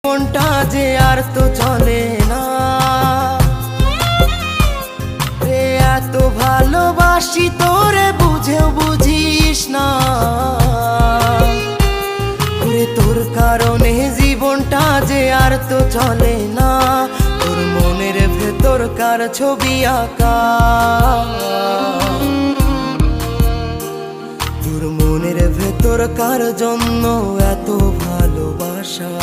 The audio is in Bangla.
মনটা যে আর তো চলে না রে, এত ভালোবাসি তোরে বুঝেও বুঝিস না রে, তোর কারণে জীবনটা যে আর তো চলে না। তোর মনের ভেতর কার ছবি আঁকা, তোর মনের ভেতর কার জন্য এত ভালোবাসা।